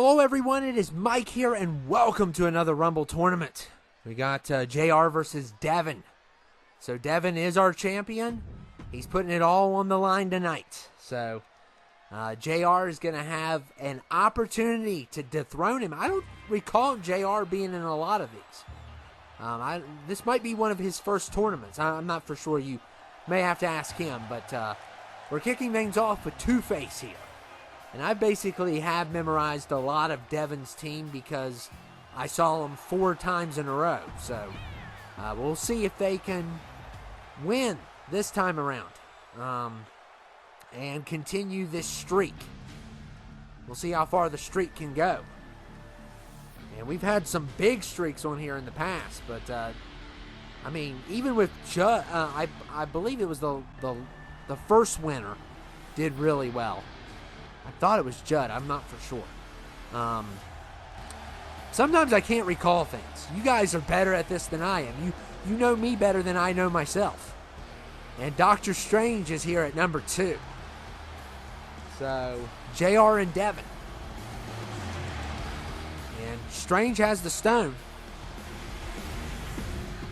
Hello everyone, it is Mike here and welcome to another Rumble tournament. We got JR versus Devin. So Devin is our champion. He's putting it all on the line tonight. So JR is going to have an opportunity to dethrone him. I don't recall JR being in a lot of these. This might be one of his first tournaments. I'm not for sure. You may have to ask him, but we're kicking things off with Two-Face here. And I basically have memorized a lot of Devin's team because I saw them 4 times in a row. So we'll see if they can win this time around and continue this streak. We'll see how far the streak can go. And we've had some big streaks on here in the past, but I mean, even with Judd, I believe it was the first winner did really well. I thought it was Judd. I'm not for sure. Sometimes I can't recall things. You guys are better at this than I am. You know me better than I know myself. And Dr. Strange is here at number 2. So, JR and Devin. And Strange has the stone.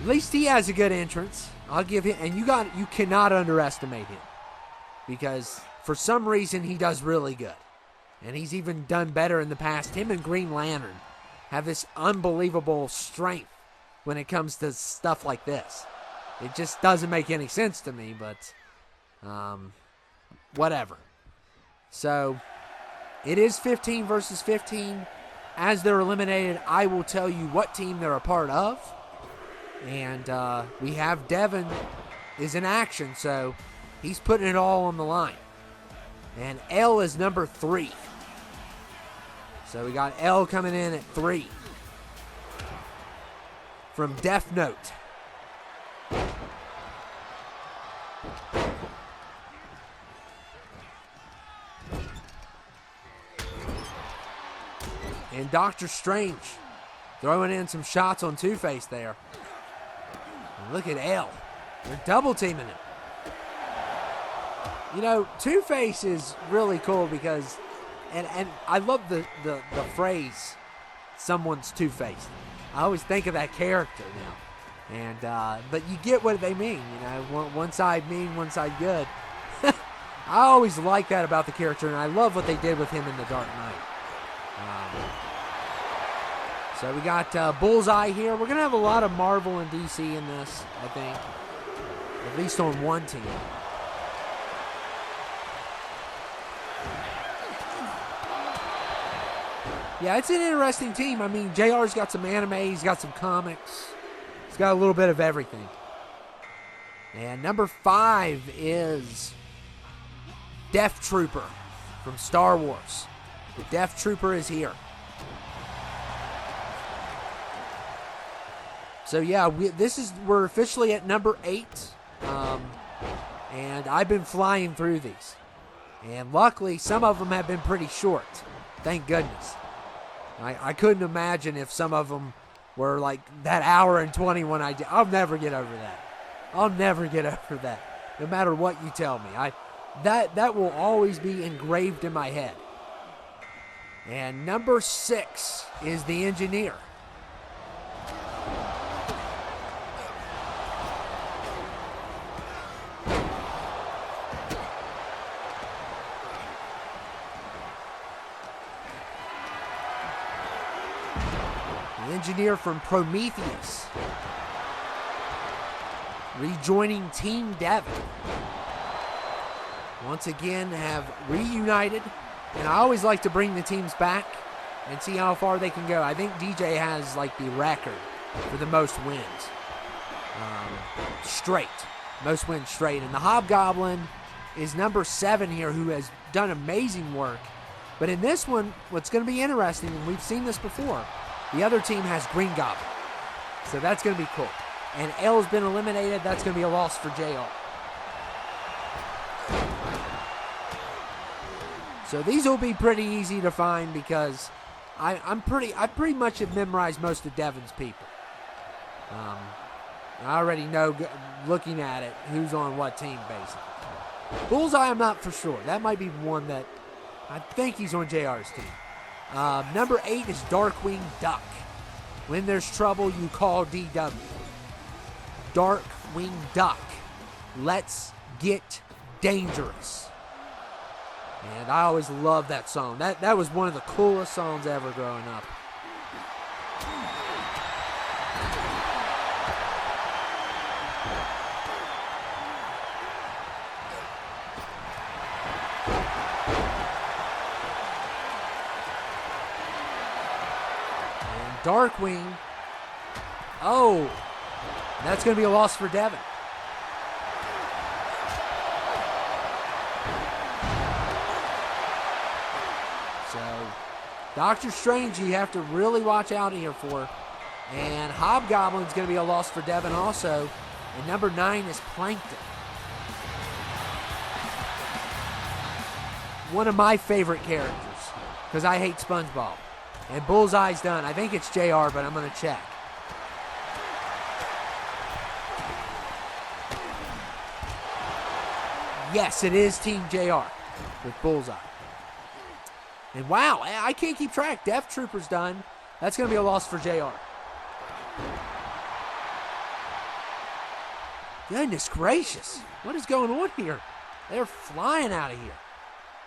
At least he has a good entrance. I'll give him. And you cannot underestimate him. Because for some reason, he does really good. And he's even done better in the past. Him and Green Lantern have this unbelievable strength when it comes to stuff like this. It just doesn't make any sense to me, but whatever. So, it is 15 versus 15. As they're eliminated, I will tell you what team they're a part of. And we have Devin is in action, so he's putting it all on the line. And L is number 3. So we got L coming in at 3. From Death Note. And Dr. Strange throwing in some shots on Two-Face there. And look at L. They're double teaming him. You know, Two-Face is really cool because, and I love the phrase, someone's two-faced. I always think of that character now. And, but you get what they mean, you know, one side mean, one side good. I always like that about the character, and I love what they did with him in The Dark Knight. So we got Bullseye here. We're going to have a lot of Marvel and DC in this, I think. At least on one team. Yeah, it's an interesting team. I mean, JR's got some anime, he's got some comics. He's got a little bit of everything. And number 5 is Death Trooper from Star Wars. The Death Trooper is here. So yeah, we're officially at number 8. And I've been flying through these. And luckily, some of them have been pretty short. Thank goodness. I couldn't imagine if some of them were like that hour and 20 when I'll never get over that. I'll never get over that. No matter what you tell me. That will always be engraved in my head. And number 6 is the Engineer. Engineer from Prometheus, rejoining Team Devin. Once again, have reunited, and I always like to bring the teams back and see how far they can go. I think DJ has like the record for the most wins straight, most wins straight, and the Hobgoblin is number 7 here, who has done amazing work. But in this one, what's going to be interesting, and we've seen this before. The other team has Green Goblin. So that's going to be cool. And L has been eliminated. That's going to be a loss for JR. So these will be pretty easy to find because I pretty much have memorized most of Devin's people. I already know, looking at it, who's on what team, basically. Bullseye, I'm not for sure. That might be one that I think he's on JR's team. Number 8 is Darkwing Duck. When there's trouble, you call DW. Darkwing Duck. Let's get dangerous. And I always loved that song. That was one of the coolest songs ever growing up. And Darkwing. Oh, that's going to be a loss for Devin. So, Doctor Strange, you have to really watch out here for. And Hobgoblin's going to be a loss for Devin also. And number 9 is Plankton. One of my favorite characters, because I hate SpongeBob. And Bullseye's done. I think it's JR, but I'm going to check. Yes, it is Team JR with Bullseye. And wow, I can't keep track. Death Trooper's done. That's going to be a loss for JR. Goodness gracious. What is going on here? They're flying out of here.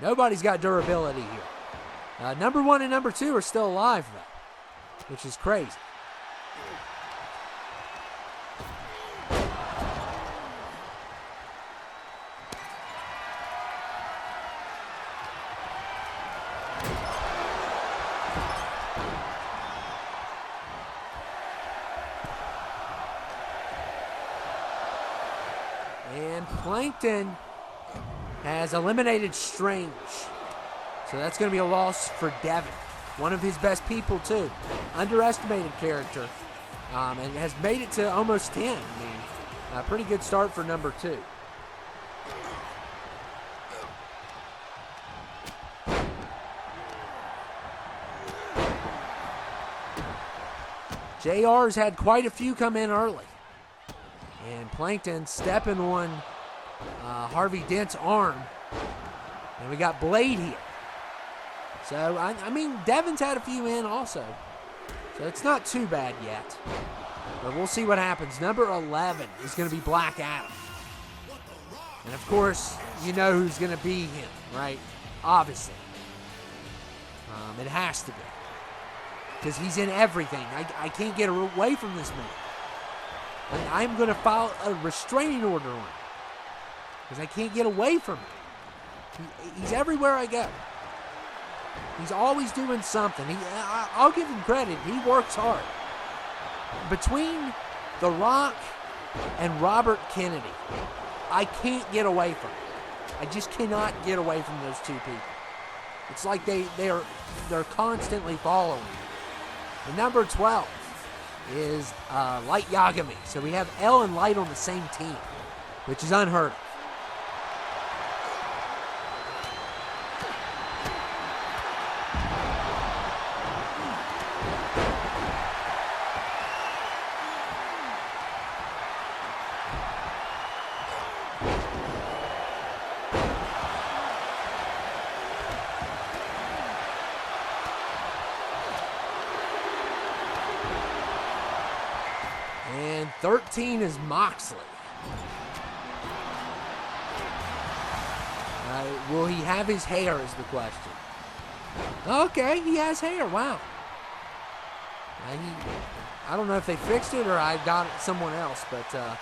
Nobody's got durability here. Number 1 and number 2 are still alive, though, which is crazy. And Plankton has eliminated Strange. So that's going to be a loss for Devin. One of his best people, too. Underestimated character. And has made it to almost 10. I mean, a pretty good start for number 2. JR's had quite a few come in early. And Plankton stepping on Harvey Dent's arm. And we got Blade here. So, I mean, Devin's had a few in also. So it's not too bad yet. But we'll see what happens. Number 11 is going to be Black Adam. And, of course, you know who's going to be him, right? Obviously. It has to be. Because he's in everything. I can't get away from this man. And I'm going to file a restraining order on him. Because I can't get away from him. He's everywhere I go. He's always doing something. I'll give him credit. He works hard. Between The Rock and Robert Kennedy, I can't get away from him. I just cannot get away from those two people. It's like they're constantly following me. And number 12 is Light Yagami. So we have L and Light on the same team, which is unheard of. And 13 is Moxley. Will he have his hair is the question. Okay, he has hair. Wow. I don't know if they fixed it or I got it someone else, but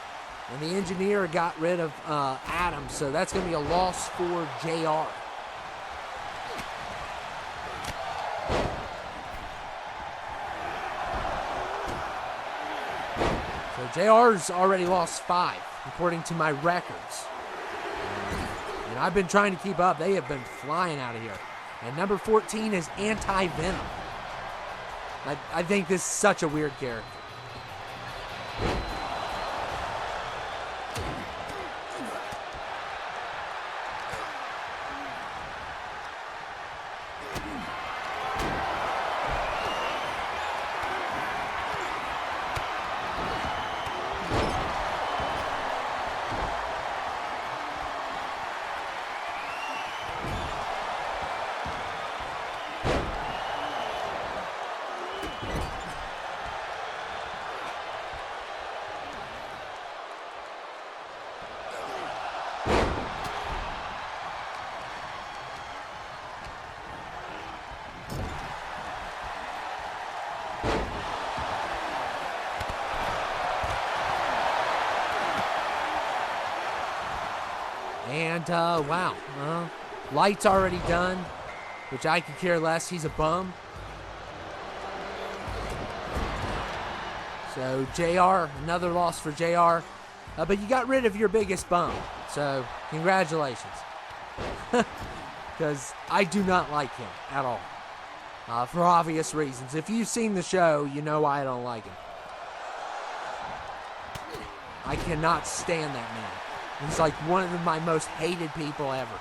and the engineer got rid of Adam, so that's going to be a loss for JR. So JR's already lost 5, according to my records. And I've been trying to keep up. They have been flying out of here. And number 14 is Anti-Venom. I think this is such a weird character. And, wow. Light's already done, which I could care less. He's a bum. So, JR, another loss for JR. But you got rid of your biggest bum. So, congratulations. Because I do not like him at all. For obvious reasons. If you've seen the show, you know why I don't like him. I cannot stand that man. He's like one of my most hated people ever.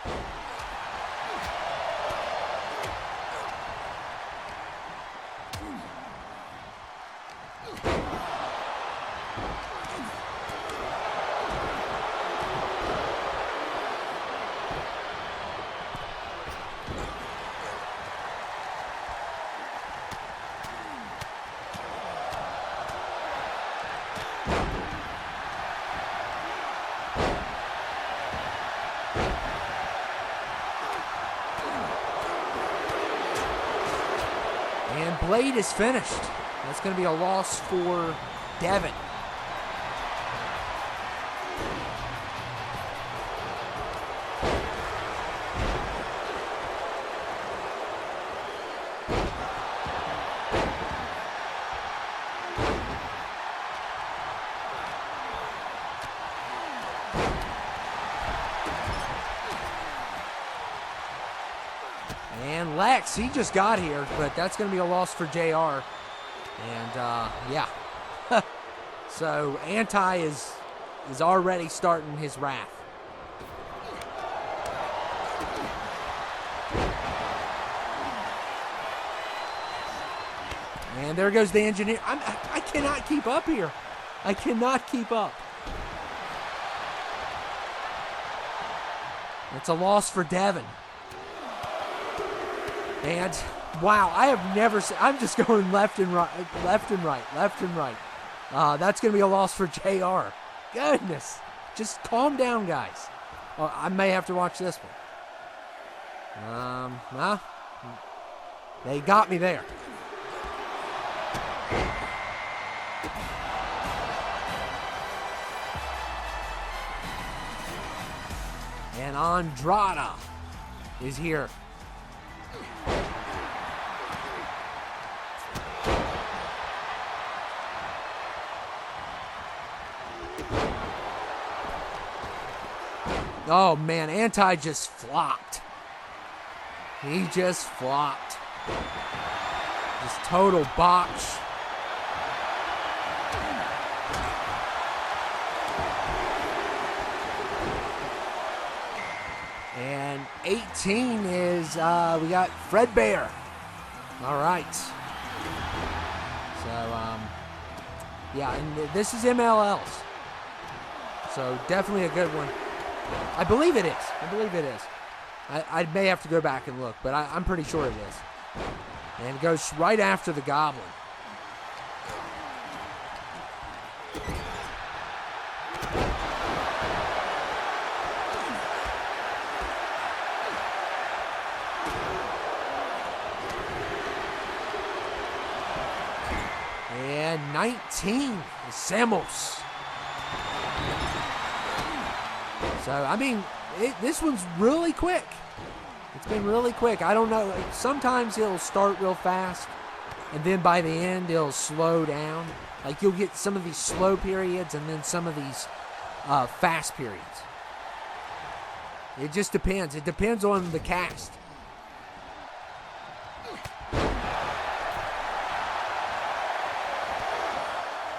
And Blade is finished. That's going to be a loss for Devin. And Lex, he just got here, but that's going to be a loss for JR. And, yeah. So, Anti is already starting his wrath. And there goes the engineer. I cannot keep up here. I cannot keep up. It's a loss for Devin. And, wow, I have never seen, I'm just going left and right, left and right, left and right. That's going to be a loss for JR. Goodness. Just calm down, guys. Oh, I may have to watch this one. Well, they got me there. And Andrada is here. Oh, man, Anti just flopped. He just flopped. Just total botch. And 18 is, we got Fredbear. All right. So, yeah, and this is MLLs. So, definitely a good one. I believe it is. I believe it is. I may have to go back and look, but I'm pretty sure it is. And it goes right after the Goblin. And 19 is Samos. So, I mean, this one's really quick. It's been really quick. I don't know. Sometimes it'll start real fast, and then by the end, it'll slow down. Like, you'll get some of these slow periods and then some of these fast periods. It just depends. It depends on the cast.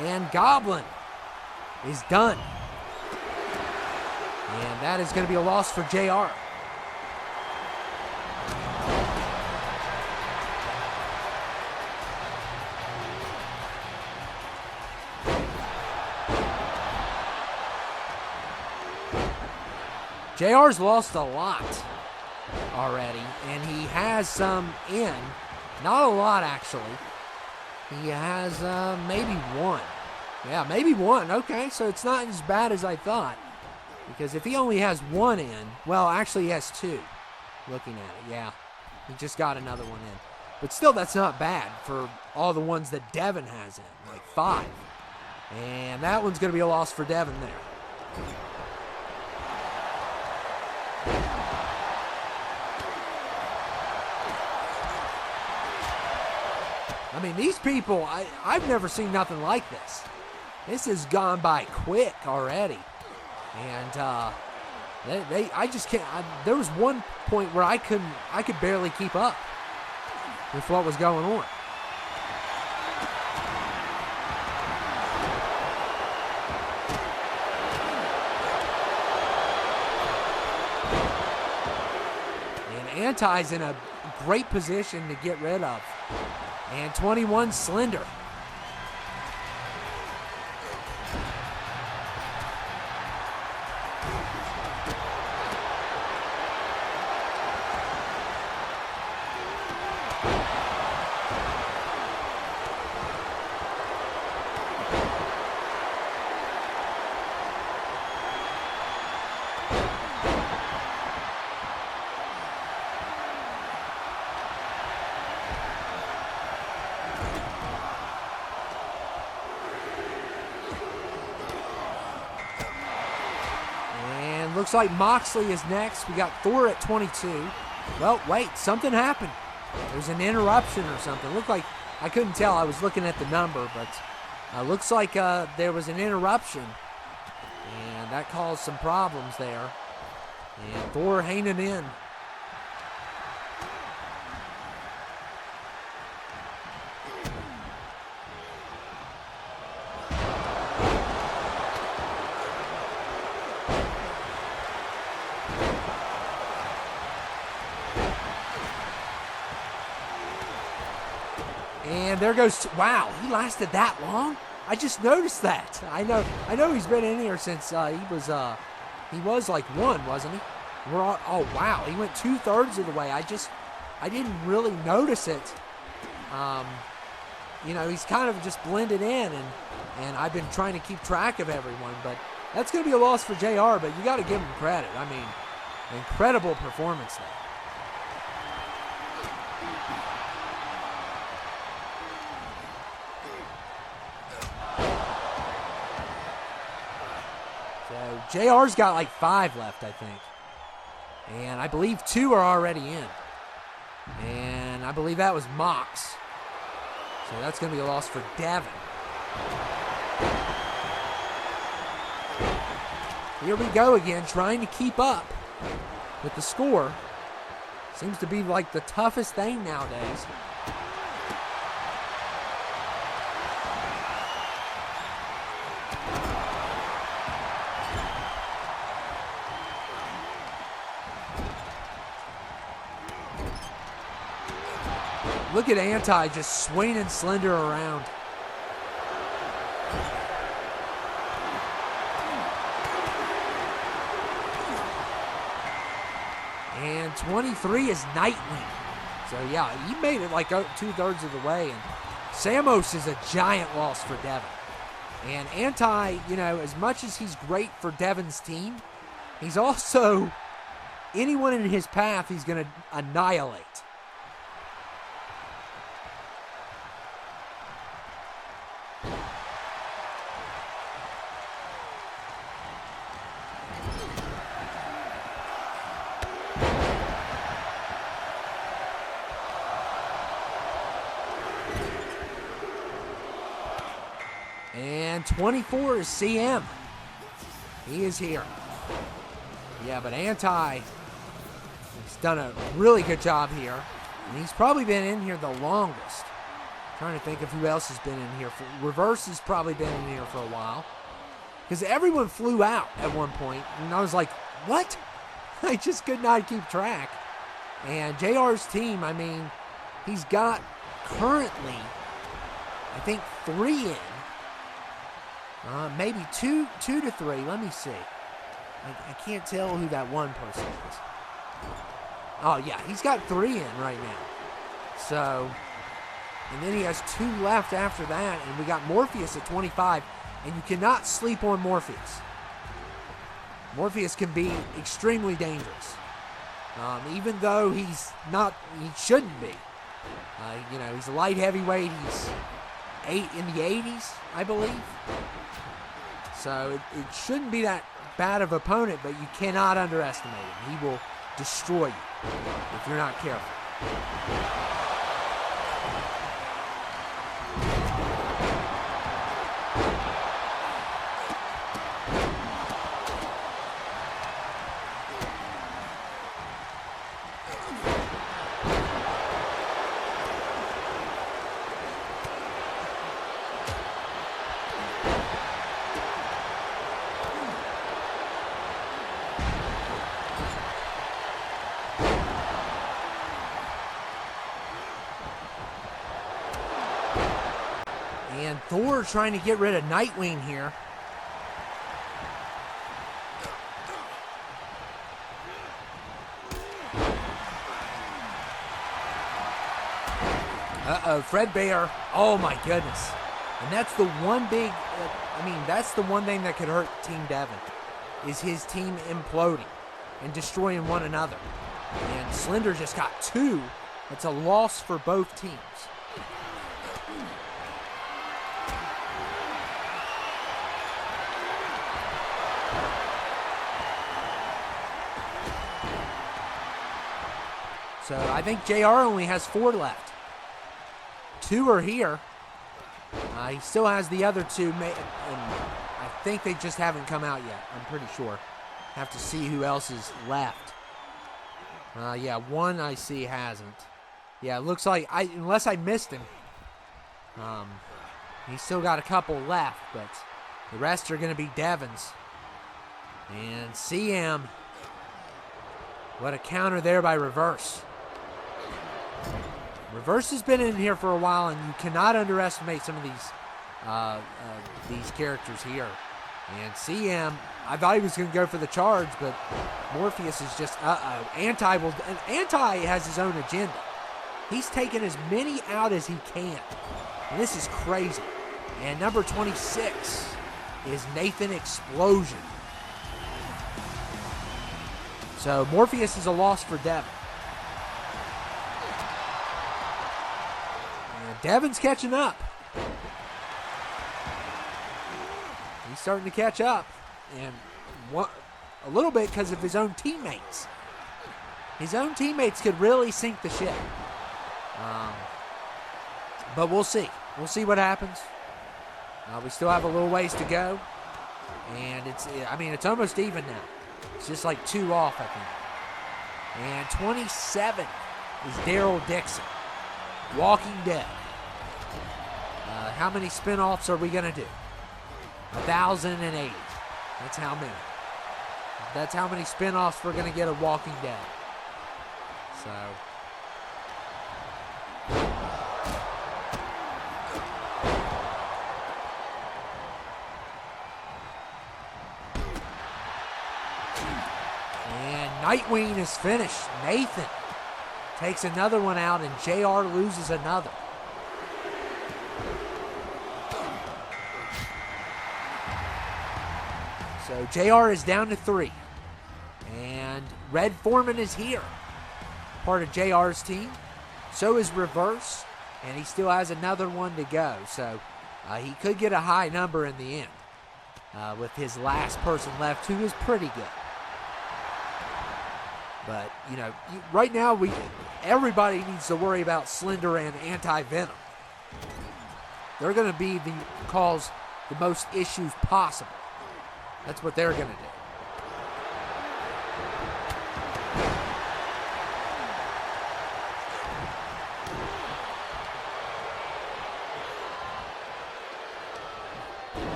And Goblin is done. And that is going to be a loss for JR. JR's lost a lot already, and he has some in. Not a lot, actually. He has maybe one. Yeah, maybe one. Okay, so it's not as bad as I thought. Because if he only has one in, well, actually he has two. Looking at it, yeah. He just got another one in. But still, that's not bad for all the ones that Devin has in. Like 5. And that one's going to be a loss for Devin there. I mean, these people, I've never seen nothing like this. This has gone by quick already. And I just can't. There was one point where I could barely keep up with what was going on. And Anti's in a great position to get rid of. And 21 slender. Looks like Moxley is next. We got Thor at 22. Well, wait, something happened. There's an interruption or something. Looked like, I couldn't tell. I was looking at the number, but looks like there was an interruption. And that caused some problems there. And Thor hanging in. And there goes, wow, he lasted that long? I just noticed that. I know he's been in here since he was like one, wasn't he? Oh wow, he went 2/3 of the way. I didn't really notice it. He's kind of just blended in, and I've been trying to keep track of everyone, but that's going to be a loss for JR, but you got to give him credit. I mean, incredible performance there. JR's got like 5 left, I think. And I believe 2 are already in. And I believe that was Mox. So that's going to be a loss for Devin. Here we go again, trying to keep up with the score. Seems to be like the toughest thing nowadays. Look at Anti just swinging Slender around. And 23 is Nightwing. So yeah, he made it like 2/3 of the way. And Samos is a giant loss for Devin. And Anti, as much as he's great for Devin's team, he's also, anyone in his path he's going to annihilate. And 24 is CM. He is here. Yeah, but Anti, he's done a really good job here. And he's probably been in here the longest. I'm trying to think of who else has been in here. Reverse has probably been in here for a while. Because everyone flew out at one point. And I was like, what? I just could not keep track. And JR's team, I mean, he's got currently, I think, 3 in. Maybe two to 3. Let me see. I can't tell who that one person is. Oh, yeah. He's got 3 in right now. So, and then he has 2 left after that. And we got Morpheus at 25. And you cannot sleep on Morpheus. Morpheus can be extremely dangerous. Even though he's not, he shouldn't be. He's a light heavyweight. He's in the 80s, I believe. So it shouldn't be that bad of an opponent, but you cannot underestimate him. He will destroy you if you're not careful. And Thor trying to get rid of Nightwing here. Uh-oh, Fred Bear. Oh, my goodness. And that's the one big, that's the one thing that could hurt Team Devin, is his team imploding and destroying one another. And Slender just got 2. It's a loss for both teams. So I think JR only has 4 left. 2 are here. He still has the other 2, and I think they just haven't come out yet. I'm pretty sure. Have to see who else is left. Yeah, 1 I see hasn't. Yeah, it looks like, unless I missed him, he's still got a couple left, but the rest are going to be Devin's. And CM, what a counter there by Reverse. Reverse has been in here for a while, and you cannot underestimate some of these characters here. And CM, I thought he was going to go for the charge, but Morpheus is just, Anti has his own agenda. He's taking as many out as he can. And this is crazy. And number 26 is Nathan Explosion. So Morpheus is a loss for Devin. And Devin's catching up. He's starting to catch up. And a little bit because of his own teammates. His own teammates could really sink the ship. But we'll see. We'll see what happens. We still have a little ways to go. And it's almost even now. It's just like 2 off, I think. And 27 is Daryl Dixon. Walking Dead. How many spinoffs are we going to do? 1,080. That's how many. That's how many spinoffs we're going to get of Walking Dead. So. And Nightwing is finished. Nathan takes another one out, and JR loses another. So JR is down to 3. And Red Foreman is here. Part of JR's team. So is Reverse. And he still has another one to go. So he could get a high number in the end. With his last person left, who is pretty good. But, right now everybody needs to worry about Slender and Anti-Venom. They're going to cause the most issues possible. That's what they're going to do.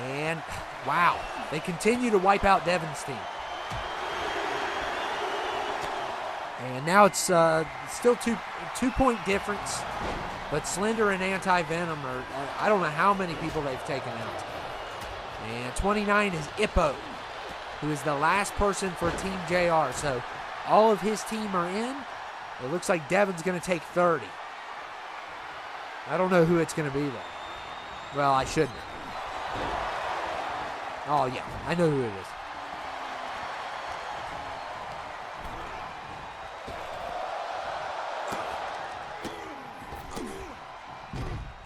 And, wow, they continue to wipe out Devin's team. And now it's still two-point difference, but Slender and Anti-Venom are, I don't know how many people they've taken out. And 29 is Ippo, who is the last person for Team JR. So all of his team are in. It looks like Devin's going to take 30. I don't know who it's going to be, though. Well, I shouldn't. Oh, yeah, I know who it is.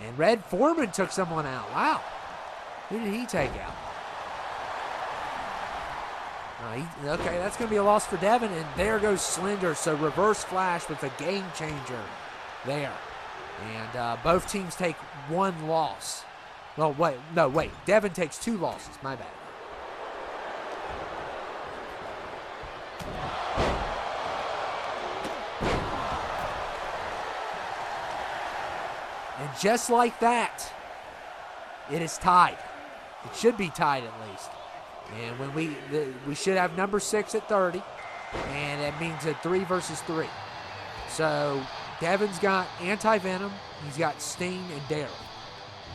And Red Foreman took someone out. Wow. Who did he take out? Okay, that's going to be a loss for Devin, and there goes Slender. So Reverse Flash with a game changer there. And both teams take 1 loss. Well, wait. Devin takes 2 losses. My bad. And just like that, it is tied. It should be tied at least. And when we should have number 6 at 30, and that means a 3 versus 3. So Devin's got Anti-Venom, he's got Sting and Daryl.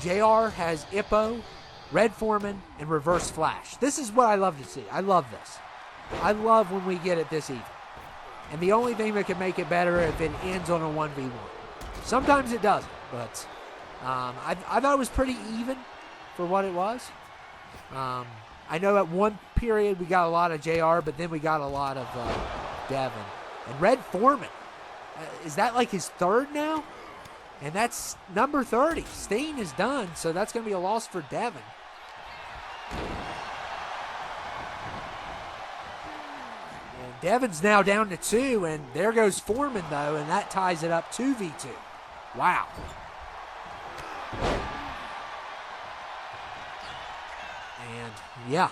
JR has Ippo, Red Foreman, and Reverse Flash. This is what I love to see. I love this. I love when we get it this even. And the only thing that can make it better if it ends on a 1v1. Sometimes it doesn't, but I thought it was pretty even for what it was. I know at one period we got a lot of JR, but then we got a lot of Devin. And Red Foreman, is that like his 3rd now? And that's number 30. Steen is done, so that's going to be a loss for Devin. And Devin's now down to 2, and there goes Foreman, though, and that ties it up 2v2. Wow. And, yeah,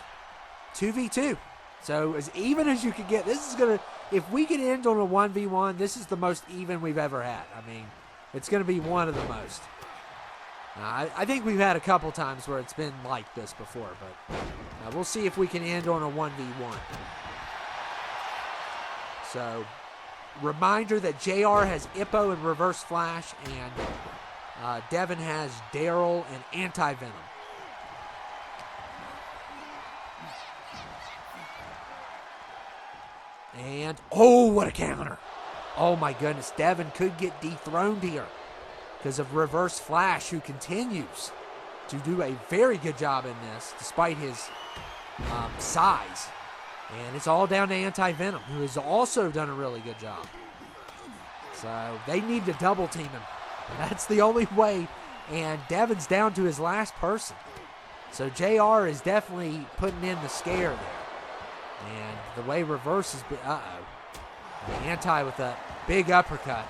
2v2. So as even as you could get, this is going to, if we can end on a 1v1, this is the most even we've ever had. I mean, it's going to be one of the most. I think we've had a couple times where it's been like this before, but we'll see if we can end on a 1v1. So, reminder that JR has Ippo and Reverse Flash, and Devin has Daryl and Anti-Venom. And, oh, what a counter. Oh, my goodness. Devin could get dethroned here because of Reverse Flash, who continues to do a very good job in this, despite his size. And it's all down to Anti-Venom, who has also done a really good job. So they need to double team him. That's the only way. And Devin's down to his last person. So JR is definitely putting in the scare there. And the way Reverse has been, And Anti with a big uppercut.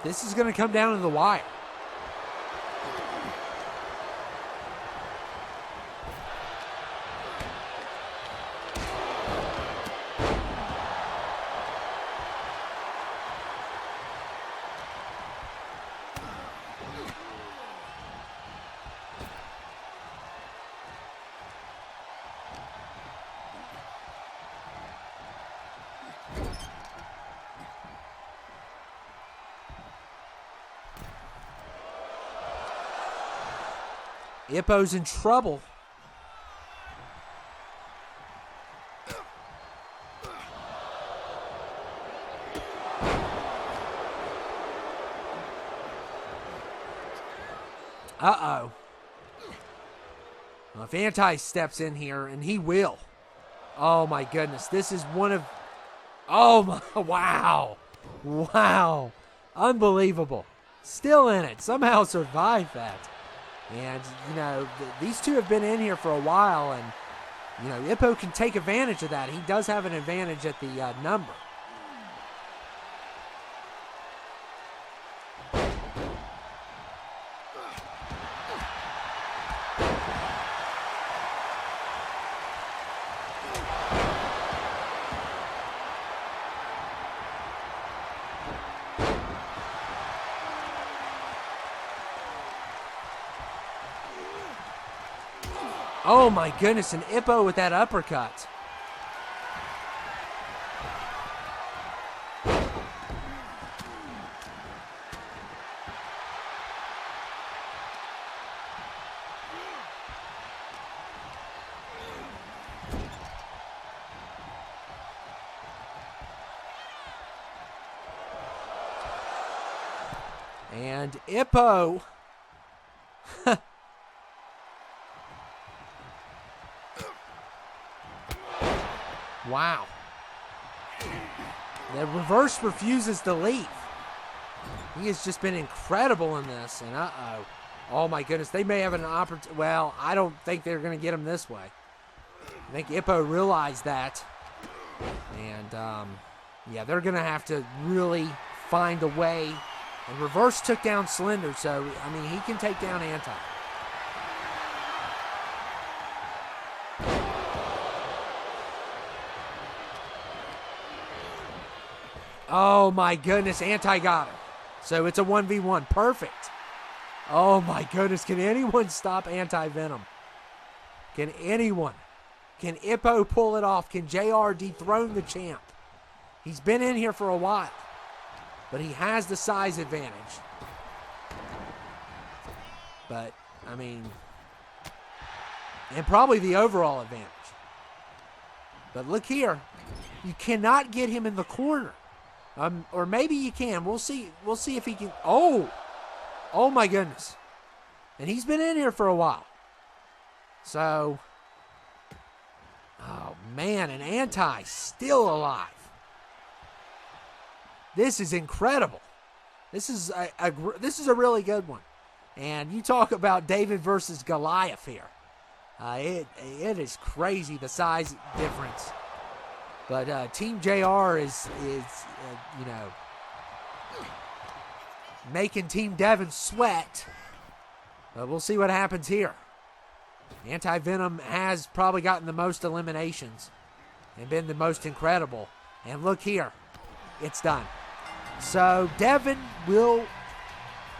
This is going to come down to the wire. Ippo's in trouble. Uh-oh. Well, if Anti steps in here, and he will. Oh, my goodness. This is one of... Oh, my... Wow. Wow. Unbelievable. Still in it. Somehow survived that. And, you know, these two have been in here for a while, and, you know, Ippo can take advantage of that. He does have an advantage at the number. Oh, my goodness, and Ippo with that uppercut. And Ippo... Wow. The Reverse refuses to leave. He has just been incredible in this. And uh-oh. Oh, my goodness. They may have an opportunity. Well, I don't think they're going to get him this way. I think Ippo realized that. And, yeah, they're going to have to really find a way. And Reverse took down Slender, so, I mean, he can take down Anti. Oh, my goodness. Anti got him. So it's a 1v1. Perfect. Oh, my goodness. Can anyone stop Anti-Venom? Can anyone? Can Ippo pull it off? Can JR dethrone the champ? He's been in here for a while, but he has the size advantage. But, I mean, and probably the overall advantage. But look here. You cannot get him in the corner. Or maybe you can. We'll see. We'll see if he can. Oh my goodness. And he's been in here for a while. So, oh man, an Anti still alive. This is incredible. This is a really good one. And you talk about David versus Goliath here. It is crazy, the size difference. But Team JR is making Team Devin sweat. But we'll see what happens here. Anti-Venom has probably gotten the most eliminations and been the most incredible. And look here. It's done. So Devin will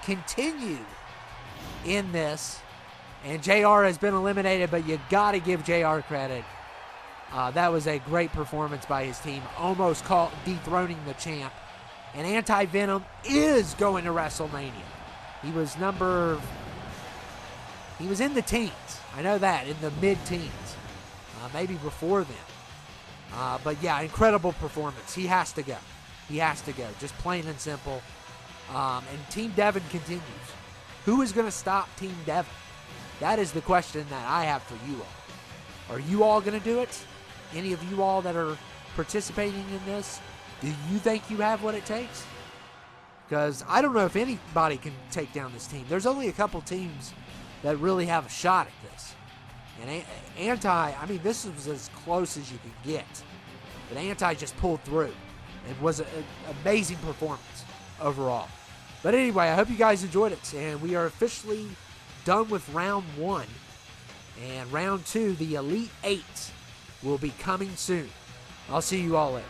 continue in this. And JR has been eliminated, but you got to give JR credit. That was a great performance by his team, almost dethroning the champ. And Anti-Venom is going to WrestleMania. He was in the teens. I know that, in the mid-teens. Maybe before then. But yeah, incredible performance. He has to go. He has to go, just plain and simple. And Team Devin continues. Who is going to stop Team Devin? That is the question that I have for you all. Are you all going to do it? Any of you all that are participating in this, do you think you have what it takes? Because I don't know if anybody can take down this team. There's only a couple teams that really have a shot at this. And this was as close as you could get. But Anti just pulled through. It was an amazing performance overall. But anyway, I hope you guys enjoyed it. And we are officially done with round 1. And round 2, the Elite 8, will be coming soon. I'll see you all later.